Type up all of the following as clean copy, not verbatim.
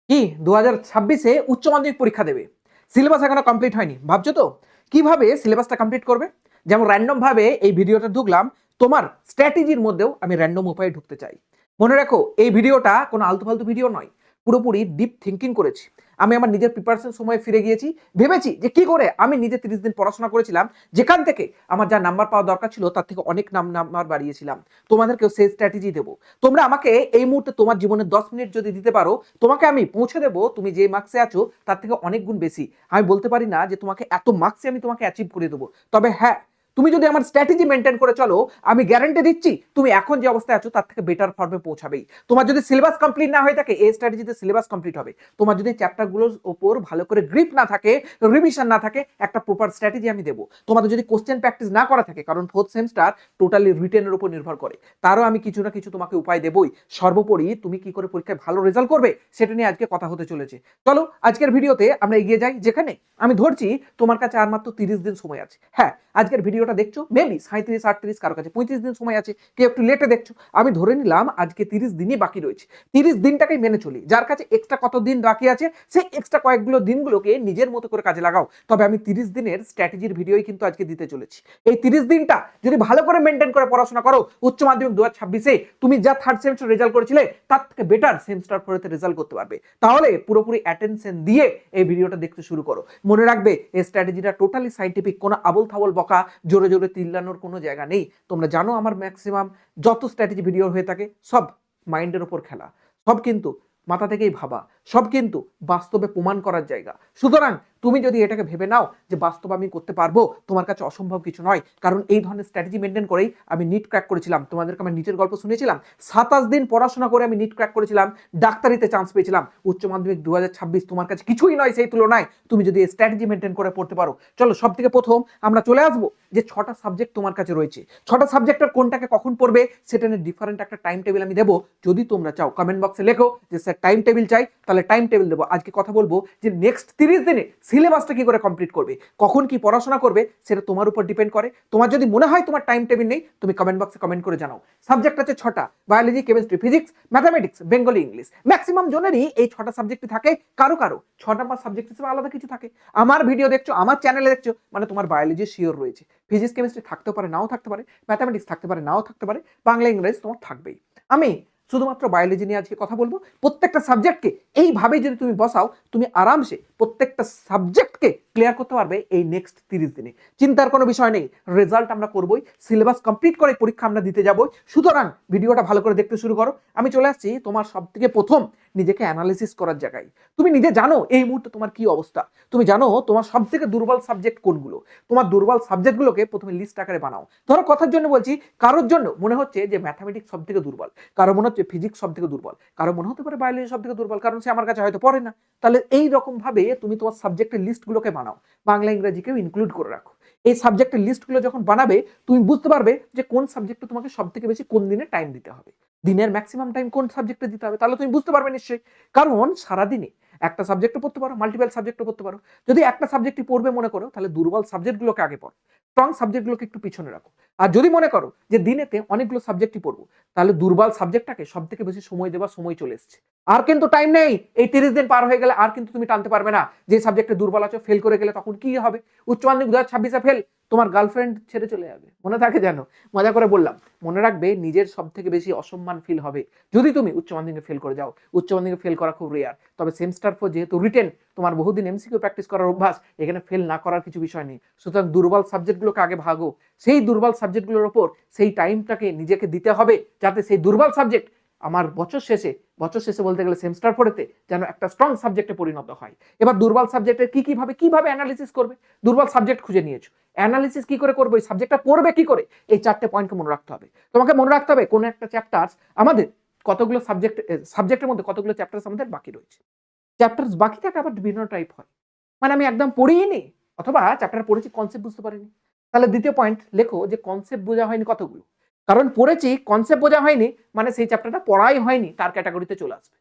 কি 2026-এ উচ্চ মাধ্যমিক পরীক্ষা দেবে, সিলেবাস এখনো কমপ্লিট হয়নি, ভাবছো তো কিভাবে সিলেবাসটা কমপ্লিট করবে? যেমন র্যান্ডম ভাবে এই ভিডিওটা ঢুকলাম, তোমার স্ট্র্যাটেজির মধ্যেও আমি র্যান্ডম উপায়ে ঢুকতে চাই। মনে রাখো, এই ভিডিওটা কোনো আলতু ফালতু ভিডিও নয়, পুরোপুরি ডিপ থিঙ্কিং করেছি। আমি আমার নিজের প্রিপারেশন সময় ফিরে গিয়েছি, ভেবেছি যে কি করে আমি নিজে 30 দিন পড়াশোনা করেছিলাম, যেখান থেকে আমার যা নাম্বার পাওয়া দরকার ছিল তার থেকে অনেক নাম্বার বাড়িয়েছিলাম। তোমাদেরকেও সেই স্ট্র্যাটেজি দেবো। তোমরা আমাকে এই মুহূর্তে তোমার জীবনে 10 মিনিট যদি দিতে পারো, তোমাকে আমি পৌঁছে দেবো তুমি যে মার্কসে আছো তার থেকে অনেক গুণ বেশি। আমি বলতে পারি না যে তোমাকে এত মার্কসে আমি তোমাকে অ্যাচিভ করে দেবো, তবে হ্যাঁ, তুমি যদি আমার স্ট্র্যাটেজি মেনটেন করে চলো, আমি গ্যারান্টি দিচ্ছি তুমি এখন যে অবস্থায় আছো তার থেকে বেটার ফর্মে পৌঁছাবেই। তোমার যদি সিলেবাস কমপ্লিট না হয়ে থাকে, এই স্ট্র্যাটেজিতে সিলেবাস কমপ্লিট হবে। তোমার যদি চ্যাপ্টারগুলোর ওপর ভালো করে গ্রিপ না থাকে, রিভিশন না থাকে, একটা প্রপার স্ট্র্যাটেজি আমি দেবো। তোমাদের যদি কোশ্চেন প্র্যাকটিস না করা থাকে, কারণ ফোর্থ সেমিস্টার টোটালি রিটেনের উপর নির্ভর করে, তারও আমি কিছু না কিছু তোমাকে উপায় দেবই। সর্বোপরি তুমি কি করে পরীক্ষায় ভালো রেজাল্ট করবে সেটা নিয়ে আজকে কথা হতে চলেছে। চলো আজকের ভিডিওতে আমরা এগিয়ে যাই, যেখানে আমি ধরছি তোমার কাছে আর মাত্র 30 দিন সময় আছে। হ্যাঁ, আজকের ভিডিওটা দেখছো মেবি 37, 38, কারো কাছে 35 দিন সময় আছে, কেউ একটু লেটে দেখছো। আমি ধরে নিলাম আজকে 30 দিনই বাকি রয়েছে। 30 দিনটাকেই মেনে চলি, যার কাছে এক্সট্রা কত দিন বাকি আছে সেই এক্সট্রা কয়েকগুলো দিনগুলোকে নিজের মতো করে কাজে লাগাও। তবে আমি 30 দিনের স্ট্র্যাটেজির ভিডিওই কিন্তু আজকে দিতে চলেছি। এই 30 দিনটা যদি ভালো করে মেনটেন করে পড়াশোনা করো, উচ্চ মাধ্যমিক 2026-এ তুমি যা থার্ড সেমিস্টার রেজাল্ট করেছিলে তার থেকে বেটার সেমিস্টার ফোরেতে রেজাল্ট করতে পারবে। তাহলে পুরোপুরি অ্যাটেনশন দিয়ে এই ভিডিওটা দেখতে শুরু করো। মনে রাখবে, এই স্ট্র্যাটেজিটা টোটালি সাইন্টিফিক, কোনো আবল থাবল বকা জোরে জোরে তিল্লানোর কোনো জায়গা নেই। তোমরা জানো আমার ম্যাক্সিমাম যত স্ট্র্যাটেজি ভিডিও হয়ে থাকে সব মাইন্ডের ওপর খেলা, সব কিন্তু মাথা থেকেই ভাবা, সব কিন্তু বাস্তবে প্রমাণ করার জায়গা। সুতরাং তুমি যদি এটাকে ভেবে নাও যে বাস্তব আমি করতে পারবো, তোমার কাছে অসম্ভব কিছু নয়। কারণ এই ধরনের স্ট্র্যাটেজি মেনটেন করেই আমি নিট ক্র্যাক করেছিলাম। তোমাদেরকে আমার নিটের গল্প শুনেছিলাম, 27 দিন পড়াশোনা করে আমি নিট ক্র্যাক করেছিলাম, ডাক্তারিতে চান্স পেয়েছিলাম। উচ্চ মাধ্যমিক 2026 তোমার কাছে কিছুই নয় সেই তুলনায়, তুমি যদি স্ট্র্যাটেজি মেনটেন করে পড়তে পারো। চলো সব থেকে প্রথম আমরা চলে আসবো যে 6টা সাবজেক্ট তোমার কাছে রয়েছে। 6টা সাবজেক্টের কোনটাকে কখন পড়বে সেটা নিয়ে ডিফারেন্ট একটা টাইম টেবিল আমি দেবো। যদি তোমরা চাও কমেন্ট বক্সে লেখো যে স্যার টাইম টেবিল চাই, তাহলে টাইম টেবিল দেবো। আজকে কথা বলবো যে নেক্সট 30 দিনে সিলেবাসটা কি করে কমপ্লিট করবে, কখন কি পড়াশোনা করবে, সেটা তোমার উপর ডিপেন্ড করে। তোমার যদি মনে হয় তোমার টাইম টেবিল নেই, তুমি কমেন্ট বক্সে কমেন্ট করে জানাও। সাবজেক্ট আছে 6টা, biology, chemistry, physics, mathematics, Bengali, English. Maximum জনেরই এই 6টা সাবজেক্টই থাকে, কারো কারো 6 নাম্বার সাবজেক্ট হিসেবে আলাদা কিছু থাকে। আমার ভিডিও দেখছো, আমার চ্যানেলে দেখছো, মানে তোমার বায়োলজি শিওর রয়েছে। ফিজিক্স কেমিস্ট্রি থাকতেও পারে, নাও থাকতে পারে, ম্যাথামেটিক্স থাকতে পারে, নাও থাকতে পারে, বাংলা ইংরেজি তোমার থাকবেই। আমি শুধুমাত্র বায়োলজি নিয়ে আজকে কথা বলবো। প্রত্যেকটা সাবজেক্টকে এইভাবেই যদি তুমি বসাও, তুমি আরামসে প্রত্যেকটা সাবজেক্টকে ক্লিয়ার করতে পারবে এই নেক্সট 30 দিনে। চিন্তার কোনো বিষয় নেই, রেজাল্ট আমরা করবোই, সিলেবাস কমপ্লিট করে পরীক্ষা আমরা দিতে যাবো। সুতরাং ভিডিওটা ভালো করে দেখতে শুরু করো। আমি চলে আসছি তোমার সব থেকে প্রথম নিজেকে অ্যানালিসিস করার জায়গায়। তুমি নিজে জানো এই মুহূর্তে তোমার কি অবস্থা, তুমি জানো তোমার সব থেকে দুর্বল সাবজেক্ট কোনগুলো। তোমার দুর্বল সাবজেক্টগুলোকে প্রথমে লিস্ট আকারে বানাও। ধরো কথার জন্য বলছি, কারোর জন্য মনে হচ্ছে যে ম্যাথামেটিক্স সব থেকে দুর্বল, কারো মনে হচ্ছে ফিজিক্স সব থেকে দুর্বল, কারো মনে হতে পারে বায়োলজি সব থেকে দুর্বল, কারণ সে আমার কাছে হয়তো পড়ে না। তাহলে এই রকম ভাবে তুমি তোমার সাবজেক্টের লিস্টগুলোকে বানাও, বাংলা ইংরেজিকেও ইনক্লুড করে রাখো। এই সাবজেক্টের লিস্টগুলো যখন বানাবে, তুমি বুঝতে পারবে যে কোন সাবজেক্টে তোমাকে সব থেকে বেশি কোন দিনে টাইম দিতে হবে, দিনের ম্যাক্সিমাম টাইম কোন সাবজেক্টে দিতে হবে। তাহলে তুমি বুঝতে পারবে নিশ্চয়ই, কারণ সারাদিনে একটা সাবজেক্টও পড়তে পারো, মাল্টিপল সাবজেক্টও পড়তে পারো। যদি একটা সাবজেক্টই পড়বে মনে করো, তাহলে দুর্বল সাবজেক্টগুলোকে আগে পড়ো, স্ট্রং সাবজেক্টগুলোকে একটু পিছনে রাখো। আর যদি মনে করো যে দিনেতে অনেকগুলো সাবজেক্টই পড়বো, তাহলে দুর্বল সাবজেক্টটাকে সব থেকে বেশি সময় দেওয়ার সময় চলে এসছে। আর কিন্তু টাইম নেই, এই 30 দিন পার হয়ে গেলে আর কিন্তু তুমি টানতে পারবে না। যে সাবজেক্টে দুর্বল আছো, ফেল করে গেলে তখন কি হবে? উচ্চ মাধ্যমিক 2026-এ ফেল, তোমার গার্লফ্রেন্ড ছেড়ে চলে যাবে, মনে থাকে যেন। মজা করে বললাম, মনে রাখবে নিজের সব থেকে বেশি অসম্মান ফিল হবে যদি তুমি উচ্চ মাধ্যমিকে ফেল করে যাও। উচ্চ মাধ্যমিকে ফেল করা খুব রেয়ার, তবে সেমিস্টার 4 যেহেতু রিটেন, তোমার বহুদিন এমসিকিউ প্র্যাকটিস করার অভ্যাস, এখানে ফেল না করার কিছু বিষয় নেই। সুতরাং দুর্বল সাবজেক্টগুলোকে আগে ভাগো, সেই দুর্বল সাবজেক্টগুলোর ওপর সেই টাইমটাকে নিজেকে দিতে হবে, যাতে সেই দুর্বল সাবজেক্ট আমার বছর শেষে বলতে গেলে সেমিস্টার 4-তে যেন একটা স্ট্রং সাবজেক্টে পরিণত হয়। এবার দুর্বল সাবজেক্টের কিভাবে অ্যানালিসিস করবে? দুর্বল সাবজেক্ট খুঁজে নিয়েছো, অ্যানালিসিস কি করে করবে, এই সাবজেক্টটা পড়বে কি করে, এই 4টে পয়েন্টকে মনে রাখতে হবে। তোমাকে মনে রাখতে হবে কোন একটা চ্যাপ্টার আমাদের কতগুলো সাবজেক্টের মধ্যে কতগুলো চ্যাপ্টার আমাদের বাকি রয়েছে। চ্যাপ্টার বাকি থাকে আবার বিভিন্ন টাইপ হয়, মানে আমি একদম পড়িনি, অথবা চ্যাপ্টার পড়েছি কনসেপ্ট বুঝতে পারিনি। তাহলে দ্বিতীয় পয়েন্ট লেখো যে কনসেপ্ট বোঝা হয়নি কতগুলো। কারণ পড়েছি কনসেপ্ট বোঝা হয়নি, মানে সেই চ্যাপ্টারটা পড়াই হয়নি, তার ক্যাটাগরিতে চলে আসবে।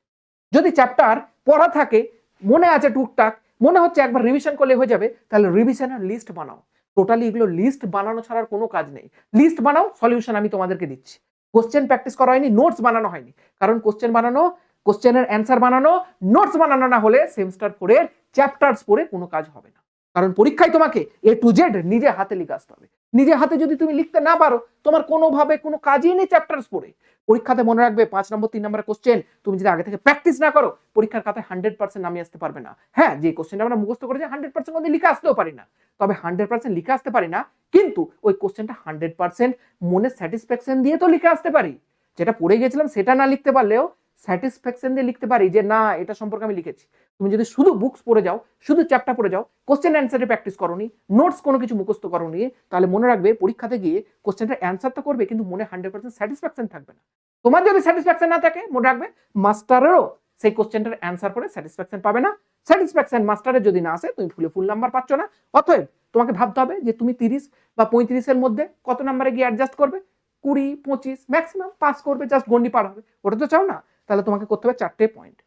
যদি চ্যাপ্টার পড়া থাকে, মনে আছে টুকটাক, মনে হচ্ছে একবার রিভিশন করলে হয়ে যাবে, তাহলে রিভিশনের লিস্ট বানাও। টোটালি এগুলো লিস্ট বানানো ছাড়ার কোনো কাজ নেই। লিস্ট বানাও, সলিউশন আমি তোমাদেরকে দিচ্ছি। কোশ্চেন প্র্যাকটিস করা হয়নি, নোটস বানানো হয়নি, কারণ কোশ্চেন বানানো কোশ্চেনের অ্যান্সার বানানো, নোটস বানানো না হলে সেমিস্টার 4-এর চ্যাপ্টার্স পড়ে কোনো কাজ হবে না। কারণ পরীক্ষায় তোমাকে A to Z নিজে হাতে লিখে আসতে হবে। নিজে হাতে যদি তুমি লিখতে না পারো, তোমার কোনোভাবে কোনো কাজই নেই চ্যাপ্টার্স পড়ে। পরীক্ষাতে মনে রাখবে 5 নম্বর 3 নম্বরের কোশ্চেন তুমি যদি আগে থেকে প্র্যাকটিস না করো, পরীক্ষার খাতায় 100% নামিয়ে আসতে পারবে না। হ্যাঁ, যে কোশ্চেনটা আমরা মুখস্থ করেছি 100% মধ্যে লিখে আসতেও পারি না, তবে 100% লিখে আসতে পারি না, কিন্তু ওই কোশ্চেনটা 100% মনে স্যাটিসফ্যাকশন দিয়ে তো লিখে আসতে পারি। যেটা পড়ে গেছিলাম সেটা না লিখতে পারলেও স্যাটিসফ্যাকশন দিয়ে লিখতে পারি যে না, এটা সম্পর্কে আমি লিখেছি। তুমি যদি শুধু বুকস পড়ে যাও, শুধু চ্যাপ্টার পড়ে যাও, কোশ্চেন অ্যান্সারে প্র্যাকটিস করোনি, নোটস কোনো কিছু মুখস্থ করোনি, তাহলে মনে রাখবে পরীক্ষাতে গিয়ে কোশ্চেনটার অ্যান্সার তো করবে কিন্তু মনে 100% স্যাটিসফ্যাকশন থাকবে না। তোমার যদি স্যাটিসফ্যাকশন না থাকে, মনে রাখবে মাস্টারেরও সেই কোশ্চেনটার অ্যান্সার করে স্যাটিসফ্যাকশন পাবে না। স্যাটিসফ্যাকশন মাস্টারের যদি না আসে, তুমি ফুল নাম্বার পাচ্ছ না। অতএব তোমাকে ভাবতে হবে যে তুমি 30 বা 35-এর মধ্যে কত নাম্বারে গিয়ে অ্যাডজাস্ট করবে। 20, 25 ম্যাক্সিমাম পাস করবে, জাস্ট গন্ডি পার হবে, ওটা তো চাও না। তাহলে তোমাকে করতে হবে 4টে পয়েন্ট।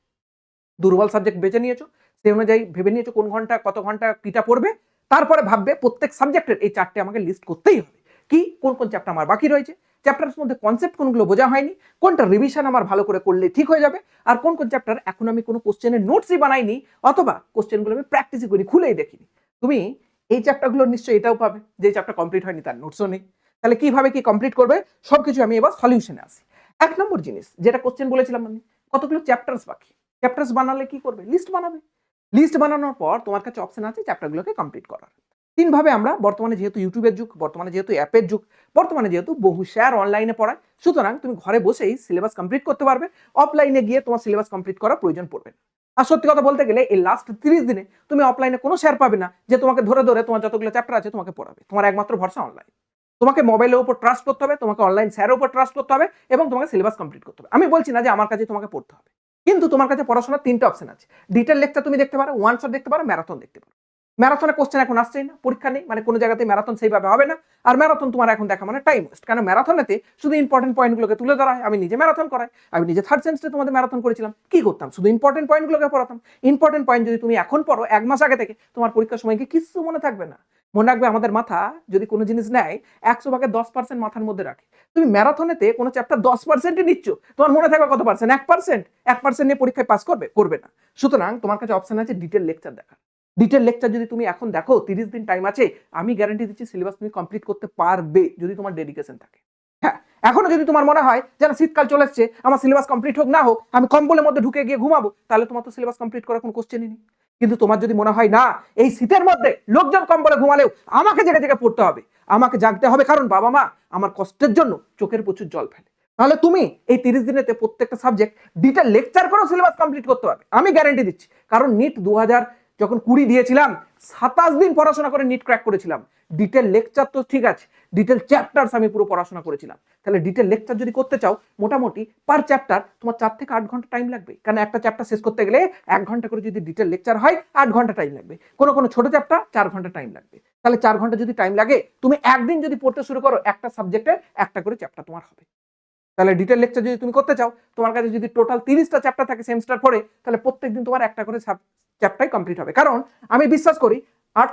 দুর্বল সাবজেক্ট বেছে নিয়েছো, সেই অনুযায়ী ভেবে নিয়েছো কোন ঘন্টা কত ঘন্টা কিটা পড়বে, তারপরে ভাববে প্রত্যেক সাবজেক্টের এই 4টে আমাকে লিস্ট করতেই হবে। কি কোন কোন চ্যাপ্টার আমার বাকি রয়েছে, চ্যাপ্টারের মধ্যে কনসেপ্ট কোনগুলো বোঝা হয়নি, কোনটা রিভিশন আমার ভালো করে করলে ঠিক হয়ে যাবে, আর কোন কোন চ্যাপ্টার এখন আমি কোনো কোশ্চেনের নোটসই বানাইনি অথবা কোশ্চেনগুলো আমি প্র্যাকটিসই করি, খুলেই দেখিনি। তুমি এই চ্যাপ্টারগুলো নিশ্চয়ই এটাও পাবে যে চ্যাপ্টার কমপ্লিট হয়নি তার নোটসও নেই। তাহলে কিভাবে কি কমপ্লিট করবে সবকিছু আমি এবার সলিউশনে আসি। 1 নম্বর জিনিস যেটা কোশ্চেন বলেছিলাম, আমি কতগুলো চ্যাপ্টার্স বাকি, চ্যাপ্টার্স বানালে কি করবে, লিস্ট বানাবে। লিস্ট বানানোর পর তোমার কাছে অপশন আছে চ্যাপ্টারগুলোকে কমপ্লিট করার। 3 ভাবে আমরা বর্তমানে যেহেতু ইউটিউবের যুগ, বর্তমানে যেহেতু অ্যাপের যুগ, বর্তমানে যেহেতু বহু স্যার অনলাইনে পড়ায়, সুতরাং তুমি ঘরে বসেই সিলেবাস কমপ্লিট করতে পারবে। অফলাইনে গিয়ে তোমার সিলেবাস কমপ্লিট করার প্রয়োজন পড়বে না। আর সত্যি কথা বলতে গেলে এই লাস্ট 30 দিনে তুমি অফলাইনে কোনো স্যার পাবে না যে তোমাকে ধরে ধরে তোমার যতগুলো চ্যাপ্টার আছে তোমাকে পড়াবে। তোমার একমাত্র ভরসা অনলাইন। তোমাকে মোবাইলের উপর ট্রাস্ট করতে হবে, তোমাকে অনলাইন স্যারের উপর ট্রাস্ট করতে হবে এবং তোমাকে সিলেবাস কমপ্লিট করতে হবে। আমি বলছি না যে আমার কাছে তোমাকে পড়তে হবে, কিন্তু তোমার কাছে পড়াশোনার 3টে অপশন আছে। ডিটেল লেকচার তুমি দেখতে পারো, ওয়ান শট দেখতে পারো, ম্যারাথন দেখতে পারো। ম্যারাথনে কোশ্চেন এখন আসছেই না, পরীক্ষা নেই মানে কোনো জায়গাতে ম্যারাথন সেইভাবে হবে না। আর ম্যারাথন তোমার এখন দেখা মানে টাইম ওয়েস্ট, কারণ ম্যারাথনেতে শুধু ইম্পর্টেন্ট পয়েন্টগুলোকে তুলে ধরা হয়। আমি নিজে ম্যারাথন করাই, আমি নিজে 3rd সেমিস্টারে তোমাদের ম্যারাথন করেছিলাম। কি করতাম, শুধু ইম্পর্টেন্ট পয়েন্টগুলোকে পড়াতাম। ইম্পর্টেন্ট পয়েন্ট যদি তুমি এখন পড়ো 1 মাস আগে থেকে, তোমার পরীক্ষার সময় গিয়ে কিছু মনে থাকবে না। মনে রাখবে আমাদের মাথা যদি কোনো জিনিস নেয় 100 ভাগে 10% মাথার মধ্যে রাখে। তুমি ম্যারাথনেতে কোনো চ্যাপ্টার 10%ই নিচ্ছ, তোমার মনে থাকবে কত পার্সেন্ট, 1%। 1% নিয়ে পরীক্ষায় পাস করবে, করবে না। সুতরাং তোমার কাছে অপশন আছে ডিটেল লেকচার দেখা। ডিটেল লেকচার যদি তুমি এখন দেখো, 30 দিন টাইম আছে, আমি গ্যারান্টি দিচ্ছি সিলেবাস তুমি কমপ্লিট করতে পারবে যদি তোমার ডেডিকেশন থাকে। হ্যাঁ, এখনো যদি তোমার মনে হয় যেন শীতকাল চলে এসছে, আমার সিলেবাস কমপ্লিট হোক না হোক আমি কম্বলের মধ্যে ঢুকে গিয়ে ঘুমাবো, তাহলে তোমার তো সিলেবাস কমপ্লিট করার কোনো কোশ্চেনই নেই। কিন্তু তোমার যদি মনে হয় না, এই শীতের মধ্যে লোকজন কম্বলে ঘুমালেও আমাকে জেগে জেগে পড়তে হবে, আমাকে জাগতে হবে, কারণ বাবা মা আমার কষ্টের জন্য চোখের প্রচুর জল ফেলে, তাহলে তুমি এই 30 দিনেতে প্রত্যেকটা সাবজেক্ট ডিটেল লেকচার করে সিলেবাস কমপ্লিট করতে পারবে, আমি গ্যারান্টি দিচ্ছি। কারণ নিট 2020 দিয়েছিলাম, 27 দিন পড়াশোনা করে নিট ক্র্যাক করেছিলাম। ডিটেল লেকচার তো ঠিক আছে, ডিটেল চ্যাপ্টারস আমি পুরো পড়াশোনা করেছিলাম। তাহলে ডিটেল লেকচার যদি করতে চাও, মোটামুটি পার চ্যাপ্টার তোমার 4 থেকে 8 ঘন্টা টাইম লাগবে, কারণ একটা চ্যাপ্টার শেষ করতে গেলে 1 ঘন্টা করে যদি ডিটেল লেকচার হয় 8 ঘন্টা টাইম লাগবে, কোনো কোনো ছোট চ্যাপ্টার 4 ঘন্টা টাইম লাগবে। তাহলে 4 ঘন্টা যদি টাইম লাগে, তুমি একদিন যদি পড়তে শুরু করো, একটা সাবজেক্টে একটা করে চ্যাপ্টার তোমার হবে। তাহলে ডিটেল লেকচার যদি তুমি করতে চাও, তোমার কাছে যদি টোটাল 30টা চ্যাপ্টার থাকে সেমিস্টার পরে, তাহলে প্রত্যেকদিন তোমার একটা করে চ্যাপ্টার কমপ্লিট হবে। কারণ আমি বিশ্বাস করি 4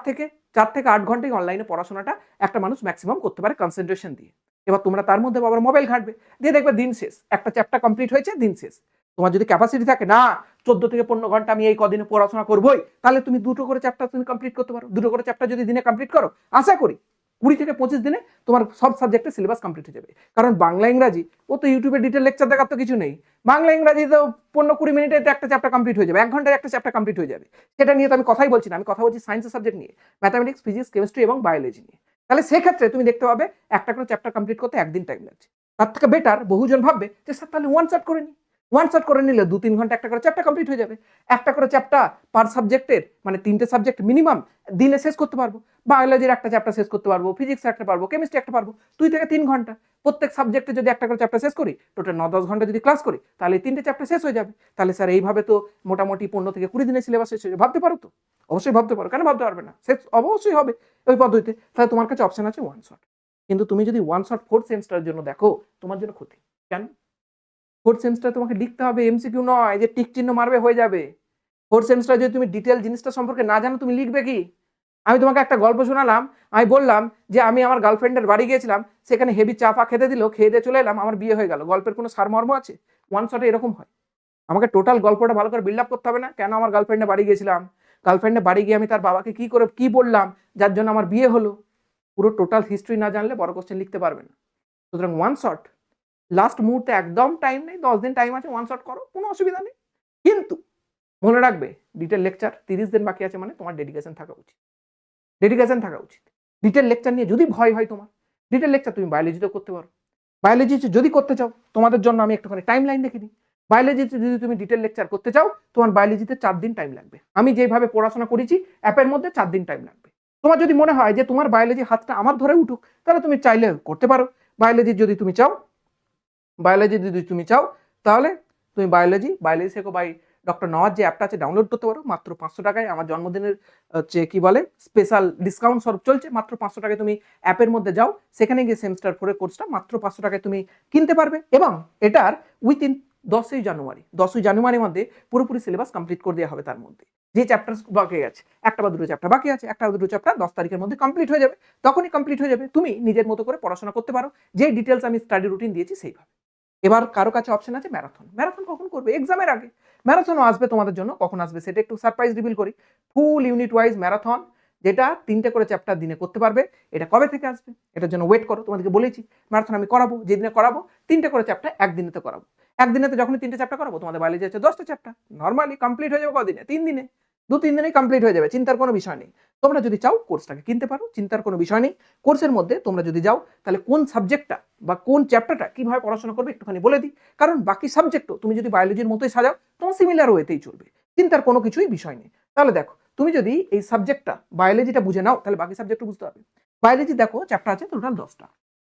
থেকে 8 ঘন্টাই অনলাইনে পড়াশোনাটা একটা মানুষ ম্যাক্সিমাম করতে পারে কনসেন্ট্রেশন দিয়ে। এবার তোমরা তার মধ্যে আবার মোবাইল ঘাঁটবে, দিয়ে দেখবে দিন শেষ, একটা চ্যাপ্টার কমপ্লিট হয়েছে, দিন শেষ। তোমার যদি ক্যাপাসিটি থাকে না 14 থেকে 15 ঘন্টা আমি এই কদিনে পড়াশোনা করবোই, তাহলে তুমি 2টো করে চ্যাপ্টার তুমি কমপ্লিট করতে পারো। 2টো করে চ্যাপ্টার যদি দিনে কমপ্লিট করো, আশা করি 20 থেকে 25 দিনে তোমার সব সাবজেক্টের সিলেবাস কমপ্লিট হয়ে যাবে। কারণ বাংলা ইংরাজি ও তো ইউটিউবে ডিটেল লেকচার দেখার তো কিছু নেই। বাংলা ইংরাজি তো 15-20 মিনিটে একটা চ্যাপ্টার কমপ্লিট হয়ে যাবে, 1 ঘন্টায় একটা চ্যাপ্টার কমপ্লিট হয়ে যাবে। সেটা নিয়ে তো আমি কথাই বলছি না, আমি কথা বলছি সায়েন্সের সাবজেক্ট নিয়ে, ম্যাথামেটিক্স, ফিজিক্স, কেমিস্ট্রি এবং বায়োলজি নিয়ে। তাহলে সেক্ষেত্রে তুমি দেখতে পাবে একটা করে চ্যাপ্টার কমপ্লিট করতে একদিন টাইম লাগছে। তার থেকে বেটার বহুজন ভাববে যে স্যার তাহলে ওয়ান শট করে নিই। ওয়ান শট করে নিলে 2-3 ঘন্টা একটা করে চ্যাপ্টার কমপ্লিট হয়ে যাবে। একটা করে চ্যাপ্টার পার সাবজেক্টের মানে 3টে সাবজেক্ট মিনিমাম দিনে শেষ করতে পারবো। বায়োলজির একটা চ্যাপ্টার শেষ করতে পারবো, ফিজিক্স একটা পারবো, কেমিস্ট্রি একটা পারবো। 2 থেকে 3 ঘন্টা প্রত্যেক সাবজেক্টে যদি একটা করে চ্যাপ্টার শেষ করি, টোটাল 9-10 ঘন্টা যদি ক্লাস করি, তাহলে 3টে চ্যাপ্টার শেষ হয়ে যাবে। তাহলে স্যার এইভাবে তো মোটামুটি 15 থেকে 20 দিনের সিলেবাস শেষ হয়ে যাবে। ভাবতে পারো তো? অবশ্যই ভাবতে পারো, কেন ভাবতে পারবে না? শেষ অবশ্যই হবে ওই পদ্ধতিতে। তাহলে তোমার কাছে অপশন আছে ওয়ান শট। কিন্তু তুমি যদি ওয়ান শট 4th সেমিস্টারের জন্য দেখো, তোমার জন্য ক্ষতি। কেন? 4th সেমিস্টারে তোমাকে লিখতে হবে, এমসিকিউ নয় যে টিক চিহ্ন মারবে হয়ে যাবে। 4th সেমিস্টারে যদি তুমি ডিটেল জিনিসটা সম্পর্কে না জানো, তুমি লিখবে কি? আমি তোমাকে একটা গল্প শোনালাম, আমি বললাম যে আমি আমার গার্লফ্রেন্ডের বাড়ি গিয়েছিলাম, সেখানে হেভি চা ফা খেতে দিল, খেয়ে দিয়ে চলে এলাম, আমার বিয়ে হয়ে গেল। গল্পের কোনো সারমর্ম আছে? ওয়ান শটে এরকম হয়? আমাকে টোটাল গল্পটা ভালো করে বিল্ড আপ করতে হবে না, কেন আমার গার্লফ্রেন্ডে বাড়ি গেছিলাম, গার্লফ্রেন্ডে বাড়ি গিয়ে আমি তার বাবাকে কি করে কি বললাম যার জন্য আমার বিয়ে হলো, পুরো টোটাল হিস্ট্রি না জানলে বড় কোশ্চেন লিখতে পারবে না। সুতরাং ওয়ান শট, লাস্ট মুহূর্তে একদম টাইম নেই, 10 দিন টাইম আছে, ওয়ান শট করো, কোনো অসুবিধা নেই। কিন্তু মনে রাখবে ডিটেল লেকচার 30 দিন বাকি আছে, মানে তোমার ডেডিকেশন থাকা উচিত, ডেডিকেশন থাকা উচিত। ডিটেল লেকচার নিয়ে যদি ভয় হয় তোমার, ডিটেল লেকচার তুমি বায়োলজিতেও করতে পারো। বায়োলজি যদি করতে চাও, তোমাদের জন্য আমি একটুখানি টাইম লাইন দেখে দিই। বায়োলজিতে যদি তুমি ডিটেল লেকচার করতে চাও, তোমার বায়োলজিতে 4 দিন টাইম লাগবে। আমি যেভাবে পড়াশোনা করেছি অ্যাপের মধ্যে 4 দিন টাইম লাগবে। তোমার যদি মনে হয় যে তোমার বায়োলজি হাতটা আমার ধরে উঠুক, তাহলে তুমি চাইলে করতে পারো। বায়োলজি যদি তুমি চাও তাহলে তুমি বায়োলজি শেখো বাই ডক্টর নওয়াজ যে অ্যাপটা আছে ডাউনলোড করতে পারো মাত্র 500 টাকায়। আমার জন্মদিনের হচ্ছে কি বলে স্পেশাল ডিসকাউন্ট স্বরূপ চলছে, মাত্র 500 টাকায় তুমি অ্যাপের মধ্যে যাও, সেখানে গিয়ে সেমিস্টার 4 কোর্সটা মাত্র 500 টাকায় তুমি কিনতে পারবে। এবং এটার উইথিন 10ই জানুয়ারির মধ্যে পুরোপুরি সিলেবাস কমপ্লিট করে দেওয়া হবে। তার মধ্যে যে চ্যাপ্টার বাকি আছে, একটা বা দুটো চ্যাপ্টার বাকি আছে, একটা বা দুটো চ্যাপ্টার 10 তারিখের মধ্যে কমপ্লিট হয়ে যাবে। তখনই কমপ্লিট হয়ে যাবে, তুমি নিজের মতো করে পড়াশোনা করতে পারো, যে ডিটেলস আমি স্টাডি রুটিন দিয়েছি সেইভাবে। এবার কারো কাছে অপশন আছে ম্যারাথন। ম্যারাথন কখন করবে? এক্সামের আগে। ম্যারাথনও আসবে তোমাদের জন্য, কখন আসবে সেটা একটু সারপ্রাইজ রিভিল করি। ফুল ইউনিট ওয়াইজ ম্যারাথন, যেটা 3টে করে চ্যাপ্টার দিনে করতে পারবে। এটা কবে থেকে আসবে এটার জন্য ওয়েট করো, তোমাদেরকে বলেছি ম্যারাথন আমি করাবো, যেদিনে করাবো 3টে করে চ্যাপ্টার একদিনেতে করাবো। একদিনেতে যখনই 3টে চ্যাপ্টার করাবো, তোমাদের বায়োলজি আছে 10টা চ্যাপ্টার, নর্মালি কমপ্লিট হয়ে যাবে কদিনে? 3 দিনে, 2-3 দিনেই কমপ্লিট হয়ে যাবে, চিন্তার কোনো বিষয় নেই। তোমরা যদি চাও কোর্সটাকে কিনতে পারো, চিন্তার কোনো বিষয় নেই। কোর্সের মধ্যে তোমরা যদি যাও, তাহলে কোন সাবজেক্টটা বা কোন চ্যাপ্টারটা কিভাবে পড়াশোনা করবে একটুখানি বলে দিই। কারণ বাকি সাবজেক্টও তুমি যদি বায়োলজির মতোই সাজাও, তোমার সিমিলার ওয়েতেই চলবে, চিন্তার কোনো কিছুই বিষয় নেই। তাহলে দেখো, তুমি যদি এই সাবজেক্টটা বায়োলজিটা বুঝে নাও, তাহলে বাকি সাবজেক্টও বুঝতে পারবে। বায়োলজি দেখো চ্যাপ্টার আছে টোটাল 10টা।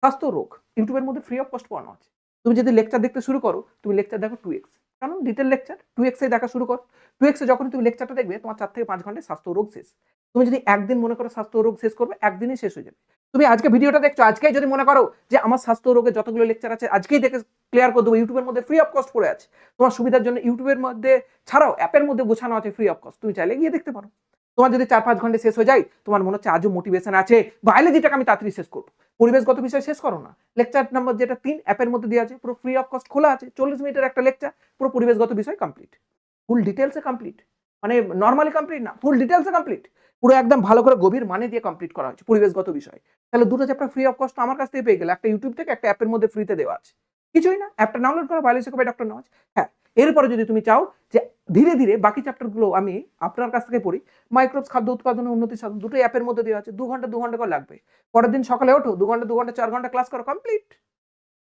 স্বাস্থ্য রোগ ইউটিউবের মধ্যে ফ্রি অফ কস্ট পড়ানো আছে। তুমি যদি লেকচার দেখতে শুরু করো, তুমি লেকচার দেখো 2x, কারণ ডিটেল লেকচার 2x এ দেখা শুরু করো। 2x এ যখন তুমি লেকচারটা দেখবে, তোমার 4 থেকে 5 ঘন্টায় স্বাস্থ্য রোগ শেষ। তুমি যদি একদিন মনে করো স্বাস্থ্য রোগ শেষ করবে, একদিনে শেষ হয়ে যাবে। তুমি আজকে ভিডিওটা দেখছো, আজকেই যদি মনে করো যে আমার স্বাস্থ্য রোগের যতগুলো লেকচার আছে আজকেই দেখে ক্লিয়ার করে দেবো, ইউটিউবের মধ্যে ফ্রি অফ কস্ট পড়ে আছে, তোমার সুবিধার জন্য ইউটিউবের মধ্যে ছাড়াও অ্যাপের মধ্যে গোছানো আছে ফ্রি অফ কস্ট, তুমি চাইলে গিয়ে দেখতে পারো। তোমার যদি 4-5 ঘন্টা শেষ হয়ে যায়, তোমার মনে হচ্ছে আজও মোটিভেশন আছে, বায়োলজিটাকে আমি তাড়াতাড়ি শেষ করবো, পরিবেশগত বিষয় শেষ করো না। লেকচার নাম্বার যেটা 3 অ্যাপের মধ্যে দেওয়া আছে, পুরো ফ্রি অফ কস্ট খোলা আছে, 40 মিনিটের একটা লেকচার, পুরো পরিবেশগত বিষয় কমপ্লিট, ফুল ডিটেলসে কমপ্লিট, মানে নর্মালি কমপ্লিট না, ফুল ডিটেলসে কমপ্লিট, পুরো একদম ভালো করে গভীর মানে দিয়ে কমপ্লিট করা হয়েছে পরিবেশগত বিষয়। তাহলে দুটো চ্যাপ্টার ফ্রি অফ কস্ট আমার কাছ থেকে পেয়ে গেলে, একটা ইউটিউব থেকে, একটা অ্যাপের মধ্যে ফ্রিতে দেওয়া আছে, কিছুই না। অ্যাপটা ডাউনলোড করো, বায়োলজি শেখো বাই ডক্টর নওয়াজ। হ্যাঁ, এরপরে যদি তুমি চাও যে ধীরে ধীরে বাকি চ্যাপ্টারগুলো আমি আপনার কাছ থেকে পড়ি, মাইক্রোবস খাদ্য উৎপাদনের উন্নতি সাধন, দুটো অ্যাপের মধ্যে দেওয়া আছে, 2 ঘন্টা 2 ঘন্টা করে লাগবে। পরের দিন সকালে ওঠো, 2 ঘন্টা 2 ঘন্টা 4 ঘন্টা ক্লাস করো, কমপ্লিট।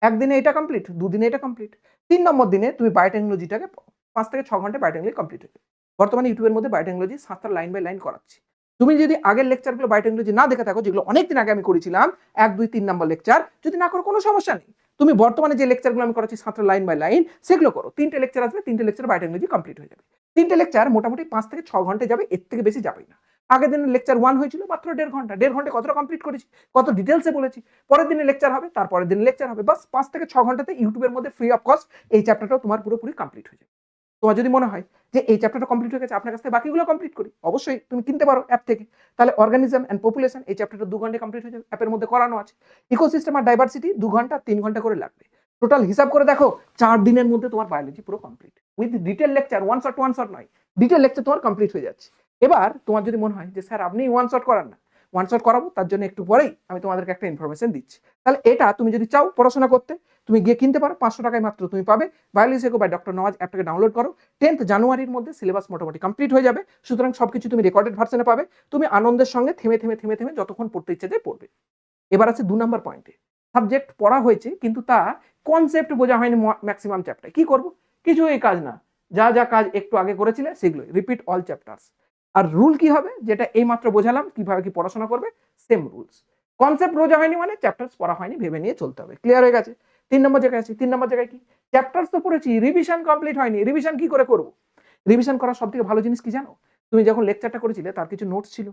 একদিনে এটা কমপ্লিট, দুদিনে এটা কমপ্লিট। 3 নম্বর দিনে তুমি বায়োটেকনোলজিটাকে 5 থেকে 6 ঘন্টায় বায়োটেকনোলজি কমপ্লিট হয়ে যাবে। বর্তমানে ইউটিউবের মধ্যে বায়োটেকনোলজি 7টা লাইন বাই লাইন করাচ্ছি। তুমি যদি আগের লেকচারগুলো বায়োটেকনোলজি না দেখে থাকো, যেগুলো অনেকদিন আগে আমি করেছিলাম, 1, 2, 3 নম্বর লেকচার, যদি না করো কোনো সমস্যা নেই। তুমি বর্তমানে যে লেকচারগুলো আমি করাচ্ছি 7টা লাইন বাই লাইন, সেগুলো করো। 3টে লেকচার আসবে, 3টে লেকচার বায়োটেকনোলজি কমপ্লিট হয়ে যাবে। 3টে লেকচার মোটামুটি 5 থেকে 6 ঘন্টায় যাবে, এর থেকে বেশি যাবে না। আগের দিনের লেকচার 1 হয়েছিল মাত্র 1.5 ঘন্টা, 1.5 ঘন্টায় কতটা কমপ্লিট করেছি, কত ডিটেলসে বলেছি। পরের দিনে লেকচার হবে, তারপরের দিনে লেকচার হবে, বাস 5 থেকে 6 ঘন্টাতে ইউটিউবের মধ্যে ফ্রি অফ কস্ট এই চ্যাপ্টারটাও তোমার পুরোপুরি কমপ্লিট হয়ে যাবে। তোমার যদি মনে হয় যে এই চ্যাপ্টারটা কমপ্লিট হয়ে গেছে, আপনার কাছ থেকে বাকিগুলো কমপ্লিট করি, অবশ্যই তুমি কিনতে পারো অ্যাপ থেকে। তাহলে অর্গানিজম অ্যান্ড পপুলেশন এই চ্যাপ্টারটা 2 ঘন্টায় কমপ্লিট হয়ে যাবে, অ্যাপের মধ্যে করানো আছে। ইকোসিস্টেম আর ডাইভার্সিটি 2 ঘন্টা 3 ঘন্টা করে লাগবে। টোটাল হিসাব করে দেখো, 4 দিনের মধ্যে তোমার বায়োলজি পুরো complete, with detail lecture, one shot নয়, ডিটেল লেকচার তোমার কমপ্লিট হয়ে যাচ্ছে। এবার তোমার যদি মনে হয় যে স্যার আপনি ওয়ান শট করান না, ওয়ান শট করাবো, তার জন্য একটু পরেই আমি তোমাদেরকে একটা ইনফরমেশন দিচ্ছি। তাহলে এটা তুমি যদি চাও পড়াশোনা করতে, তুমি গিয়ে কিনতে পারো, 500 টাকায় মাত্র তুমি পাবে। বায়োলজি শেখো বাই ডক্টর নওয়াজ অ্যাপটাকে ডাউনলোড করো। 10th জানুয়ারির মধ্যে সিলেবাস মোটামুটি কমপ্লিট হয়ে যাবে, সুতরাং সবকিছু তুমি রেকর্ডেড ভার্সনে পাবে। তুমি আনন্দের সঙ্গে থেমে থেমে থেমে থেমে যতক্ষণ পড়তে ইচ্ছে যায় পড়বে। এবার আছে 2 নম্বর পয়েন্টে, সাবজেক্ট পড়া হয়েছে কিন্তু তা কনসেপ্ট বোঝা হয়নি ম্যাক্সিমাম চ্যাপ্টার, কি করব? কিছুই কাজ না, যা যা কাজ একটু আগে করেছিলে সেগুলোই রিপিট অল চ্যাপ্টার্স। আর রুল কি হবে, যেটা এই মাত্র বোঝালাম কিভাবে কি পড়াশোনা করবে, সেম রুলস। কনসেপ্ট বোঝা হয়নি মানে চ্যাপ্টার্স পড়া হয়নি, ভেবে নিয়ে চলতে হবে। ক্লিয়ার হয়ে গেছে? 3 নম্বর জায়গায় আছে। 3 নম্বর জায়গায় কি, চ্যাপ্টার্স তো পড়েছি, রিভিশন কমপ্লিট হয়নি, রিভিশন কি করে করব? রিভিশন করার সবথেকে ভালো জিনিস কি জানো? তুমি যখন লেকচারটা করেছিলে তার কিছু নোটস ছিল,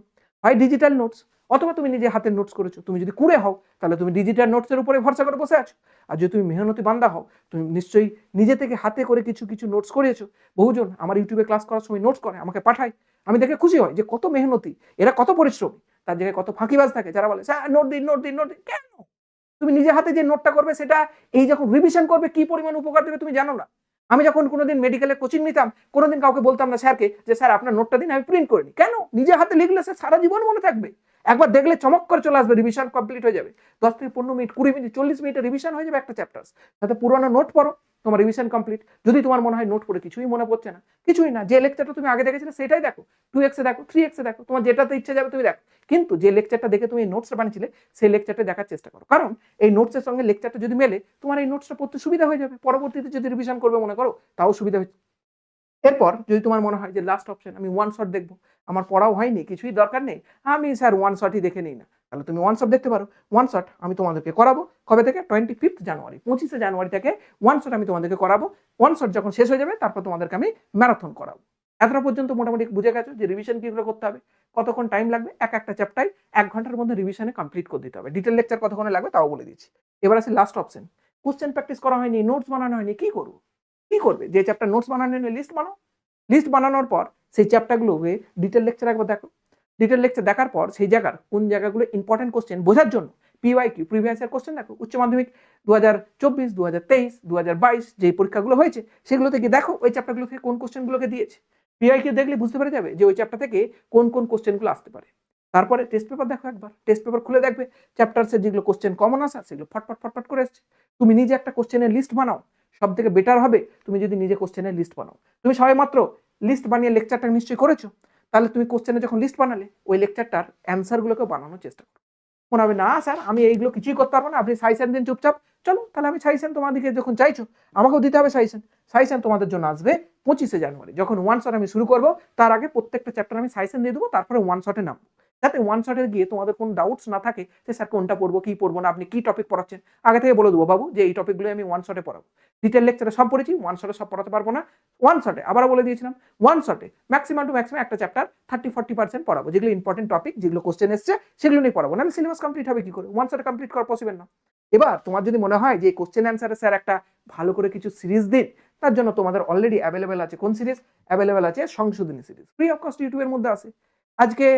হয় ডিজিটাল নোটস, অথবা তুমি নিজে হাতের নোটস করেছো। তুমি যদি কুড়ে হও, তাহলে তুমি ডিজিটাল নোটসের উপরে ভরসা করে বসে আছো। আর যদি তুমি মেহনতি বান্দা হও, তুমি নিশ্চয়ই নিজে থেকে হাতে করে কিছু কিছু নোটস করিয়েছো। বহুজন আমার ইউটিউবে ক্লাস করার সময় নোটস করে, আমাকে পাঠায়, আমি দেখে খুশি হই যে কত মেহনতি, এরা কত পরিশ্রমী। তার জায়গায় কত ফাঁকিবাজ থাকে যারা বলে স্যার নোট দিন নোট দিন নোট দিন। কেন? তুমি নিজে হাতে যে নোটটা করবে সেটা এই যখন রিভিশন করবে কি পরিমাণ উপকার দেবে তুমি জানো না। আমি যখন কোনোদিন মেডিকেলে কোচিং নিতাম, কোনোদিন কাউকে বলতাম না স্যারকে যে স্যার আপনার নোটটা দিন, আমি প্রিন্ট করে নিই। কেন? নিজে হাতে লিখলে সে সারা জীবন মনে থাকবে। একবার দেখলে চমক করে চলে আসবে, রিভিশন কমপ্লিট হয়ে যাবে। 10 থেকে 15 মিনিট, 20 মিনিট, 40 মিনিটে রিভিশন হয়ে যাবে একটা চ্যাপ্টার। তাতে পুরোনো নোট পড়ো, তোমার রিভিশন কমপ্লিট। যদি তোমার মনে হয় নোট পড়ে কিছুই মনে পড়ছে না, কিছুই না, যে লেকচারটা তুমি আগে দেখেছিলে সেটাই দেখো, 2x এ দেখো, 3x এ দেখো, তোমার যেটাতে ইচ্ছে যাবে তুমি দেখো। কিন্তু যে লেকচারটা দেখে তুমি নোটসটা বানিয়েছিলে সেই লেকচারটা দেখার চেষ্টা করো, কারণ এই নোটসের সঙ্গে লেকচারটা যদি মেলে তোমার এই নোটসটা পড়তে সুবিধা হয়ে যাবে। পরবর্তীতে যদি রিভিশন করবে মনে করো তাও সুবিধা হচ্ছে। এরপর যদি তোমার মনে হয় যে লাস্ট অপশন আমি ওয়ান শট দেখবো, আমার পড়াও হয়নি, কিছুই দরকার নেই, আমি স্যার ওয়ান শটই দেখে নিই না, তাহলে তুমি ওয়ান শট দেখতে পারো। ওয়ান শট আমি তোমাদেরকে করাবো কবে থেকে? 25 জানুয়ারি, 25 জানুয়ারি থেকে ওয়ান শট আমি তোমাদেরকে করাবো। ওয়ান শট যখন শেষ হয়ে যাবে তারপর তোমাদেরকে আমি ম্যারাথন করাবো। এতটা পর্যন্ত মোটামুটি বুঝে গেছো যে রিভিশন কি করে করতে হবে, কতক্ষণ টাইম লাগবে, একটা চ্যাপ্টার 1 ঘন্টার মধ্যে রিভিশনে কমপ্লিট করে দিতে হবে। ডিটেল লেকচার কতক্ষণে লাগবে তাও বলে দিচ্ছি। এবার আছে লাস্ট অপশন, কোশ্চেন প্র্যাকটিস করা হয়নি, নোটস বানানো হয়নি, কি করবো? কি করবে? যে চ্যাপ্টার নোটস বানানো হয়নি লিস্ট বানাও। লিস্ট বানানোর পর সেই চ্যাপ্টারগুলোকে ডিটেল লেকচার একবার দেখো। ডিটেল লেকচার দেখার পর সেই জায়গার কোন জায়গাগুলো ইম্পর্টেন্ট কোশ্চেন বোঝার জন্য পিওয়াইকিউ প্রিভিয়াস ইয়ার কোশ্চেন দেখো। উচ্চ মাধ্যমিক 2024, 2023, 2022 যে পরীক্ষাগুলো হয়েছে সেগুলো থেকে দেখো ওই চ্যাপ্টারগুলো থেকে কোন কোশ্চেনগুলোকে দিয়েছে। পিওয়াইকিউ দেখলে বুঝতে পেরে যাবে যে ওই চ্যাপ্টার থেকে কোন কোন কোশ্চেনগুলো আসতে পারে। তারপরে টেস্ট পেপার দেখো একবার, টেস্ট পেপার খুলে দেখবে চ্যাপ্টারসের যেগুলো কোশ্চেন কমন আসে সেগুলো ফটফট ফটফট করে এসছে। তুমি নিজে একটা কোশ্চেনের লিস্ট বানাও, সব থেকে বেটার হবে তুমি যদি নিজে কোশ্চেনের লিস্ট বানাও। তুমি সবাই মাত্র লিস্ট বানিয়ে লেকচারটা নিশ্চয়ই করেছো, তাহলে তুমি কোশ্চেনে যখন লিস্ট বানালে ওই লেকচারটার অ্যান্সারগুলোকে বানানোর চেষ্টা করো। মনে হবে না স্যার আমি এইগুলো কিছুই করতে পারবো না, আপনি সাজেশন দিন চুপচাপ। চলো তাহলে আমি সাজেশন তোমাদেরকে যখন চাইছো আমাকেও দিতে হবে সাজেশন। সাজেশন তোমাদের জন্য আসবে 25 জানুয়ারি, যখন ওয়ান শট আমি শুরু করবো তার আগে প্রত্যেকটা চ্যাপ্টার আমি সাজেশন দিয়ে দেবো, তারপরে ওয়ান শটে নামবো, যাতে ওয়ান শটে গিয়ে তোমাদের কোনো ডাউটস না থাকে যে স্যার কোনটা পড়বো কি পড়বো না, আপনি কি টপিক পড়াচ্ছেন আগে থেকে বলে দেবো বাবু যে এই টপিকগুলো আমি ওয়ান শটে পড়াবো। ডিটেল লেকচারে সব পড়েছি, ওয়ান শটে সব পড়াতে পারবো না। ওয়ান শটে আবার বলে দিয়েছিলাম, ওয়ান শটে ম্যাক্সিমাম টু ম্যাক্সিমাম একটা চ্যাপ্টার 30-40% পড়াবো, যেগুলো ইম্পর্টেন্ট টপিক, যেগুলো কোশ্চেন এসছে সেগুলো নিয়ে পড়াবো, না সিলেবাস কমপ্লিট হবে কি করে? ওয়ান শটে কমপ্লিট করা পসিবল না। এবার তোমার যদি মনে হয় যে কোশ্চেন অ্যান্সারে স্যার একটা ভালো করে কিছু সিরিজ দিন, তার জন্য তোমাদের অলরেডি অ্যাভেলেবেল আছে কোন সিরিজ? অ্যাভেলেবেল আছে সংশোধনী সিরিজ, ফ্রি অফ কস্ট ইউটিউবের মধ্যে আছে। আজকে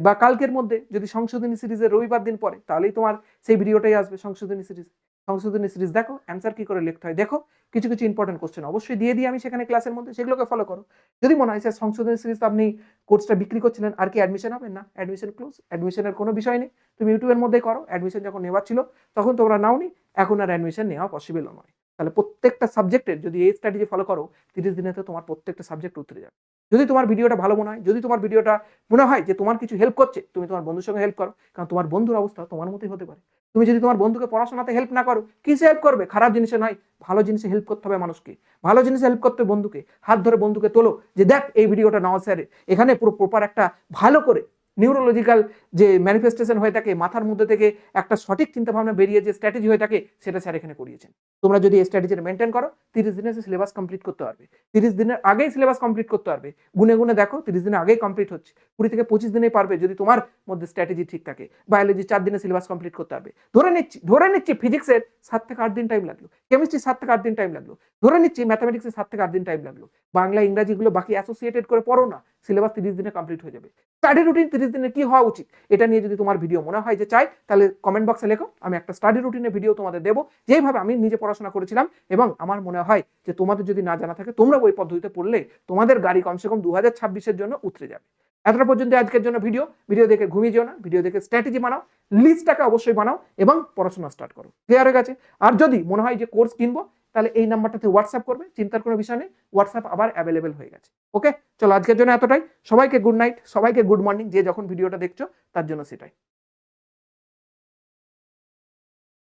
বা কালকের মধ্যে যদি সংশোধনী সিরিজের রবিবার দিন পরে, তাহলেই তোমার সেই ভিডিওটাই আসবে সংশোধনী সিরিজ। সংশোধনী সিরিজ দেখো, অ্যান্সার কি করে লিখতে হয় দেখো, কিছু কিছু ইম্পর্টেন্ট কোশ্চেন অবশ্যই দিয়ে দিই আমি সেখানে ক্লাসের মধ্যে, সেগুলোকে ফলো করো। যদি মনে হয় স্যার সংশোধনী সিরিজ আপনি কোর্সটা বিক্রি করছিলেন আর কি অ্যাডমিশন হবে না, অ্যাডমিশন ক্লোজ, অ্যাডমিশনের কোনো বিষয় নেই, তুমি ইউটিউবের মধ্যেই করো। অ্যাডমিশন যখন নেওয়ার ছিল তখন তোমরা নাওনি, এখন আর অ্যাডমিশন নেওয়া পসিবল নয়। তাহলে প্রত্যেকটা সাবজেক্টের যদি এই স্ট্র্যাটেজি ফলো করো 30 দিনেতে তোমার প্রত্যেকটা সাবজেক্ট উতরে যাবে। যদি তোমার ভিডিওটা ভালো মনে হয়, যদি তোমার ভিডিওটা মনে হয় যে তোমার কিছু হেল্প করছে, তুমি তোমার বন্ধুর সঙ্গে হেল্প করো, কারণ তোমার বন্ধুর অবস্থা তোমার মতোই হতে পারে। তুমি যদি তোমার বন্ধুকে পড়াশোনাতে হেল্প না করো, কিসে হেল্প করবে? খারাপ জিনিসে নয়, ভালো জিনিসে হেল্প করতে হবে মানুষকে, ভালো জিনিসে হেল্প করতে হবে বন্ধুকে। হাত ধরে বন্ধুকে তোলো যে দেখ এই ভিডিওটা নাও স্যার, এখানে পুরো প্রপার একটা ভালো করে নিউরোলজিক্যাল যে ম্যানিফেস্টেশন হয়ে থাকে, মাথার মধ্যে থেকে একটা সঠিক চিন্তাভাবনা বেরিয়ে যে স্ট্র্যাটেজি হয়ে থাকে সেটা স্যার এখানে করিয়েছেন। তোমরা যদি এই স্ট্র্যাটেজিটা মেনটেন করো 30 দিনে সিলেবাস কমপ্লিট করতে পারবে, 30 দিনের আগেই সিলেবাস কমপ্লিট করতে পারবে। গুনে গুনে দেখো 30 দিনের আগেই কমপ্লিট হচ্ছে, 20 থেকে 25 দিনেই পারবে যদি তোমার মধ্যে স্ট্র্যাটেজি ঠিক থাকে। বায়োলজি 4 দিনে সিলেবাস কমপ্লিট করতে পারবে, ধরে নিচ্ছি ফিজিক্সের 7 থেকে 8 দিন টাইম লাগলো, কেমিস্ট্রি 7 থেকে 8 দিন টাইম লাগলো, ধরে নিচ্ছি ম্যাথামেটিক্সের 7 থেকে 8 দিন টাইম লাগলো, বাংলা ইংরাজিগুলো বাকি অ্যাসোসিয়েটেড করে পড়ো না, সিলেবাস 30 দিনে কমপ্লিট হয়ে যাবে। স্টাডি রুটিন 30 দিনে কি হওয়া উচিত এটা নিয়ে যদি তোমার ভিডিও মনে হয় যে চাই, তাহলে কমেন্ট বক্সে লেখো, আমি একটা স্টাডি রুটিনের ভিডিও তোমাদের দেবো, যেভাবে আমি নিজে পড়াশোনা করেছিলাম। এবং আমার মনে হয় যে তোমাদের যদি না জানা থাকে তোমরা ওই পদ্ধতিতে পড়লে তোমাদের গাড়ি কমসে কম 2026-এর জন্য উতরে যাবে। এতটা পর্যন্ত আজকের জন্য ভিডিও দেখে ঘুমিয়ে যেও না, ভিডিও দেখে স্ট্র্যাটেজি বানাও, লিস্টটাকে অবশ্যই বানাও এবং পড়াশোনা স্টার্ট করো। ক্লিয়ার হয়ে গেছে? আর যদি মনে হয় যে কোর্স কিনবো, তাহলে এই নাম্বারটাতে হোয়াটসঅ্যাপ করবে, চিন্তার কোনো বিষয় নেই, হোয়াটসঅ্যাপ আবার অ্যাভেলেবেল হয়ে গেছে। ওকে, চলো আজকের জন্য এতটাই। সবাইকে গুড নাইট, সবাইকে গুড মর্নিং, যে যখন ভিডিওটা দেখছো তার জন্য সেটাই।